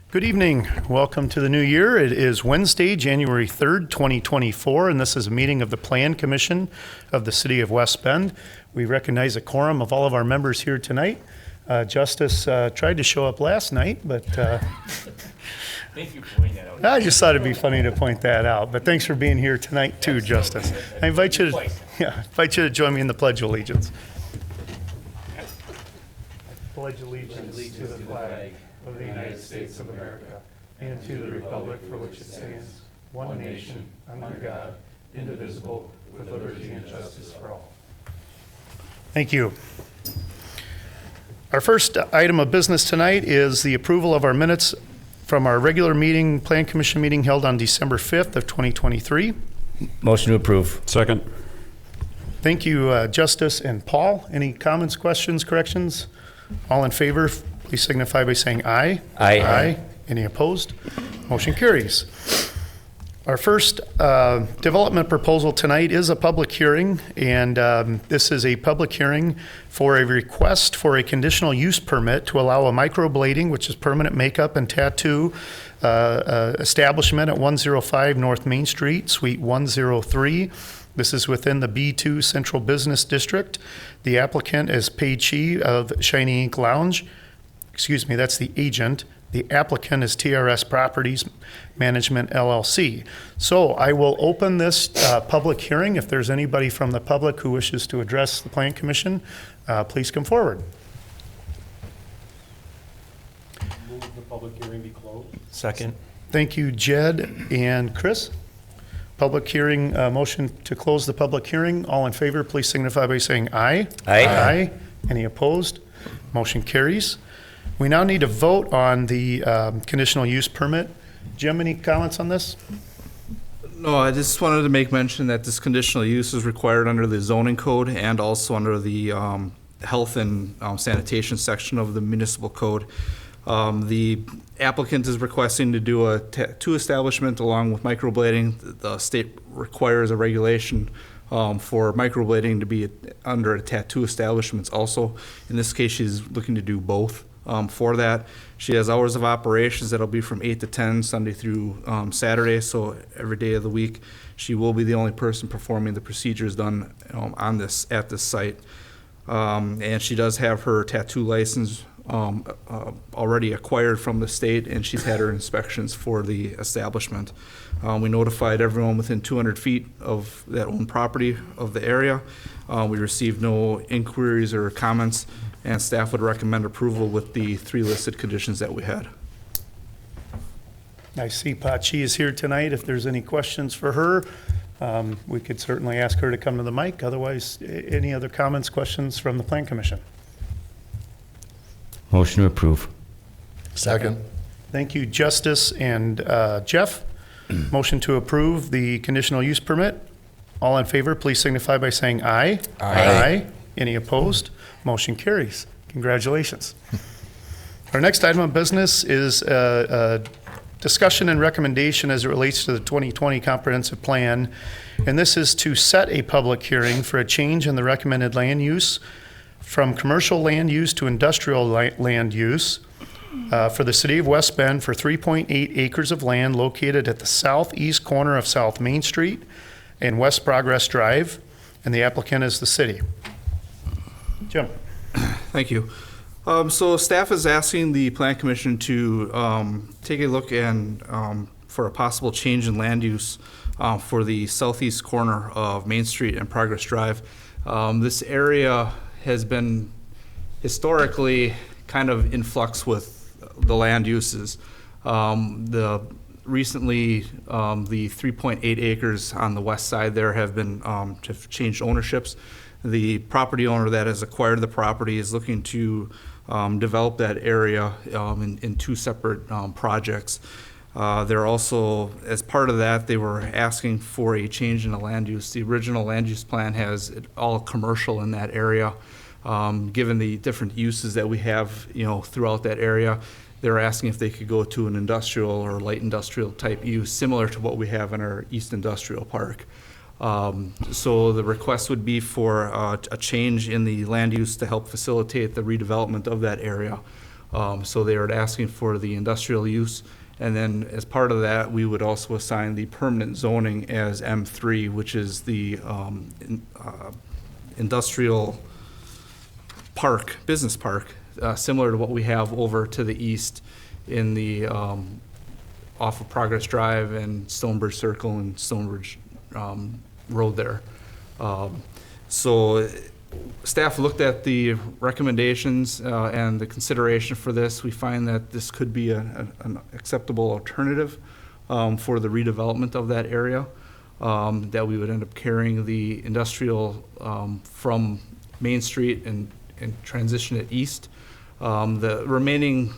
Good evening. Welcome to the new year. It is Wednesday, January 3rd, 2024, and this is a meeting of the Plan Commission of the City of West Bend. We recognize a quorum of all of our members here tonight. Justice tried to show up last night, but Thank you for pointing that out. I just thought it'd be funny to point that out. But thanks for being here tonight too, Justice. I invite you to join me in the Pledge of Allegiance. Pledge allegiance to the flag of the United States of America and to the republic for which it stands, one nation, under God, indivisible, with liberty and justice for all. Thank you. Our first item of business tonight is the approval of our minutes from our regular meeting, Plan Commission meeting held on December 5th of 2023. Motion to approve. Second. Thank you, Justice and Paul. Any comments, questions, corrections? All in favor, please signify by saying aye. Aye. Aye. Any opposed? Motion carries. Our first development proposal tonight is a public hearing, and this is a public hearing for a request for a conditional use permit to allow a microblading, which is permanent makeup and tattoo establishment at 105 North Main Street, Suite 103. This is within the B2 Central Business District. The applicant is Pa Chee of Shiny Ink Lounge. Excuse me, that's the agent. The applicant is TRS Properties Management LLC. So I will open this public hearing. If there's anybody from the public who wishes to address the Plan Commission, please come forward. Move the public hearing be closed. Second. Thank you, Jed and Chris. Public hearing, motion to close the public hearing. All in favor, please signify by saying aye. Aye. Aye. Any opposed? Motion carries. We now need to vote on the conditional use permit. Jim, any comments on this? No, I just wanted to make mention that this conditional use is required under the zoning code and also under the health and sanitation section of the municipal code. The applicant is requesting to do a tattoo establishment along with microblading. The state requires a regulation for microblading to be under a tattoo establishments also. In this case, she's looking to do both. For that, she has hours of operations that'll be from 8 to 10, Sunday through Saturday, so every day of the week. She will be the only person performing the procedures done at this site. And she does have her tattoo license already acquired from the state, and she's had her inspections for the establishment. We notified everyone within 200 feet of that own property of the area. We received no inquiries or comments, and staff would recommend approval with the 3 listed conditions that we had. I see Pa Chee is here tonight. If there's any questions for her, we could certainly ask her to come to the mic. Otherwise, any other comments, questions from the Plan Commission? Motion to approve. Second. Thank you, Justice and Jeff. Motion to approve the conditional use permit. All in favor, please signify by saying aye. Aye. Any opposed? Motion carries. Congratulations. Our next item of business is a discussion and recommendation as it relates to the 2020 comprehensive plan. And this is to set a public hearing for a change in the recommended land use from commercial land use to industrial land use for the city of West Bend for 3.8 acres of land located at the southeast corner of South Main Street and West Progress Drive, and the applicant is the city. Jim. Thank you. So staff is asking the Plan Commission to take a look and for a possible change in land use for the southeast corner of Main Street and Progress Drive. This area has been historically kind of in flux with the land uses. Recently, the 3.8 acres on the west side there have been have changed ownerships. The property owner that has acquired the property is looking to develop that area in 2 separate projects. They're also, as part of that, they were asking for a change in the land use. The original land use plan has it all commercial in that area. Given the different uses that we have, throughout that area, they're asking if they could go to an industrial or light industrial type use, similar to what we have in our East Industrial Park. So the request would be for a change in the land use to help facilitate the redevelopment of that area. So they are asking for the industrial use. And then as part of that, we would also assign the permanent zoning as M3, which is the industrial park, business park, similar to what we have over to the east in the, off of Progress Drive and Stonebridge Circle and Stonebridge Road there. So staff looked at the recommendations and the consideration for this. We find that this could be an acceptable alternative for the redevelopment of that area, that we would end up carrying the industrial from Main Street and transition it east. The remaining,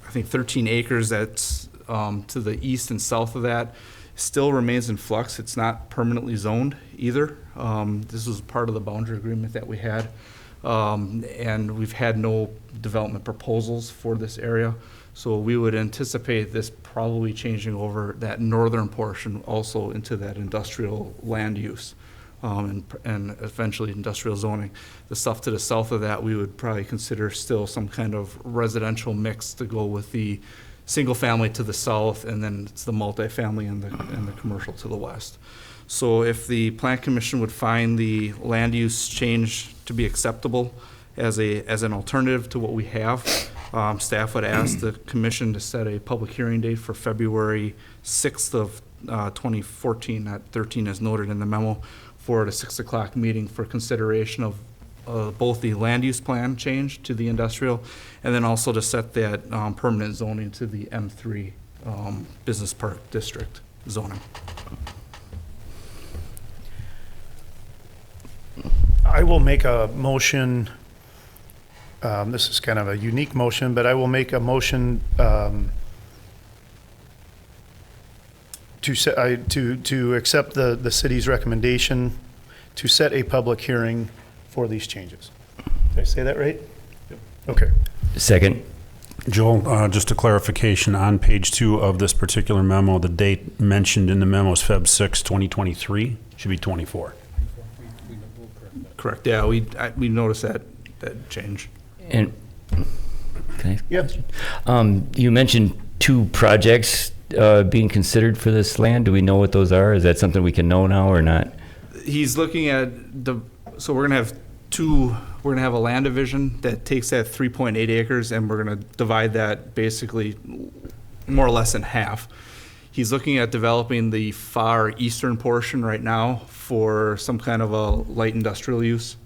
I think, 13 acres that's to the east and south of that still remains in flux. It's not permanently zoned either. This was part of the boundary agreement that we had. And we've had no development proposals for this area. So we would anticipate this probably changing over that northern portion also into that industrial land use, and eventually industrial zoning. The stuff to the south of that, we would probably consider still some kind of residential mix to go with the single family to the south, and then it's the multifamily and the commercial to the west. So if the Plan Commission would find the land use change to be acceptable as an alternative to what we have, staff would ask the commission to set a public hearing date for February 6th of 2014, not 13 as noted in the memo, for the 6 o'clock meeting for consideration of both the land use plan change to the industrial, and then also to set that permanent zoning to the M3 business park district zoning. I will make a motion. This is kind of a unique motion, but I will make a motion to accept the city's recommendation to set a public hearing for these changes. Did I say that right? Yep. Okay. Second. Joel, just a clarification, on page 2 of this particular memo, the date mentioned in the memo is Feb. 6, 2023, should be 24. Correct, yeah, we noticed that change. And can I? Yep. You mentioned 2 projects being considered for this land. Do we know what those are? Is that something we can know now or not? He's looking at so we're gonna have a land division that takes that 3.8 acres, and we're gonna divide that basically more or less in half. He's looking at developing the far eastern portion right now for some kind of a light industrial use.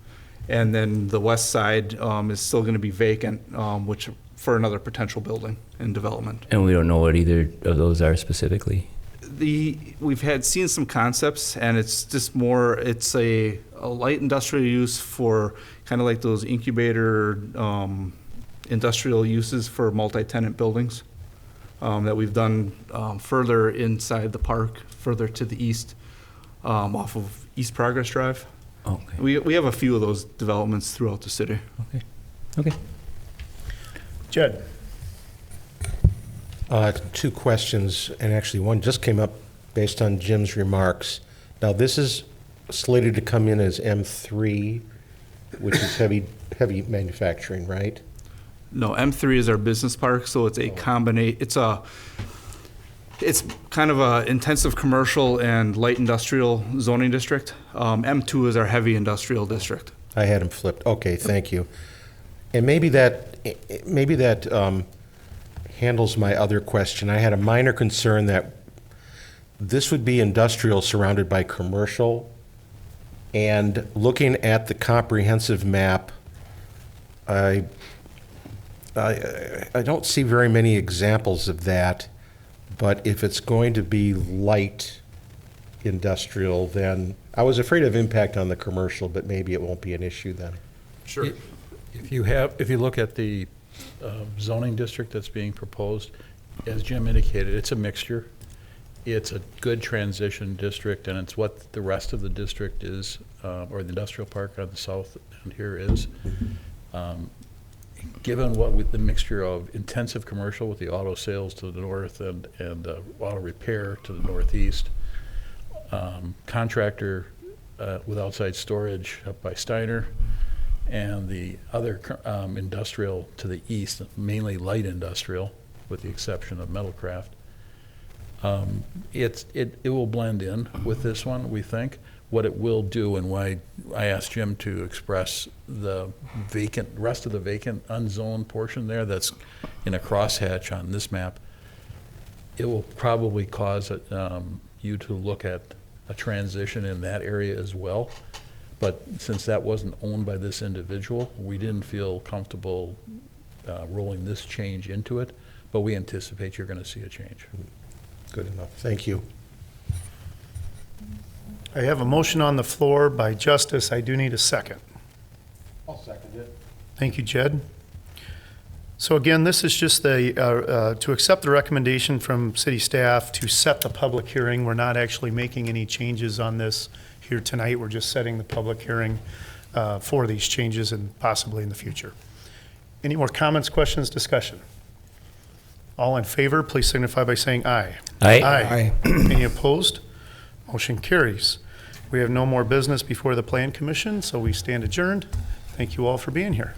And then the west side is still gonna be vacant, which for another potential building and development. And we don't know what either of those are specifically. We've seen some concepts, and it's just more, it's a light industrial use for kind of like those incubator industrial uses for multi-tenant buildings that we've done further inside the park, further to the east, off of East Progress Drive. Okay. We have a few of those developments throughout the city. Okay. Jed. 2 questions, and actually one just came up based on Jim's remarks. Now, this is slated to come in as M3, which is heavy manufacturing, right? No, M3 is our business park, so it's a it's kind of a intensive commercial and light industrial zoning district. M2 is our heavy industrial district. I had them flipped. Okay, thank you. And maybe that handles my other question. I had a minor concern that this would be industrial surrounded by commercial, and looking at the comprehensive map, I don't see very many examples of that, but if it's going to be light industrial, then I was afraid of impact on the commercial, but maybe it won't be an issue then. Sure. If you look at the zoning district that's being proposed, as Jim indicated, it's a mixture. It's a good transition district, and it's what the rest of the district is, or the industrial park on the south end here is. Given what with the mixture of intensive commercial with the auto sales to the north and auto repair to the northeast, contractor with outside storage up by Steiner, and the other industrial to the east, mainly light industrial, with the exception of Metalcraft. It will blend in with this one, we think. What it will do, and why I asked Jim to express the rest of the vacant unzoned portion there that's in a crosshatch on this map, it will probably cause you to look at a transition in that area as well. But since that wasn't owned by this individual, we didn't feel comfortable rolling this change into it, but we anticipate you're going to see a change. Good enough. Thank you. I have a motion on the floor by Justice. I do need a second. I'll second it. Thank you, Jed. So again, this is just to accept the recommendation from city staff to set the public hearing. We're not actually making any changes on this here tonight. We're just setting the public hearing for these changes and possibly in the future. Any more comments, questions, discussion? All in favor, please signify by saying aye. Aye. Any opposed? Motion carries. We have no more business before the Plan Commission, so we stand adjourned. Thank you all for being here.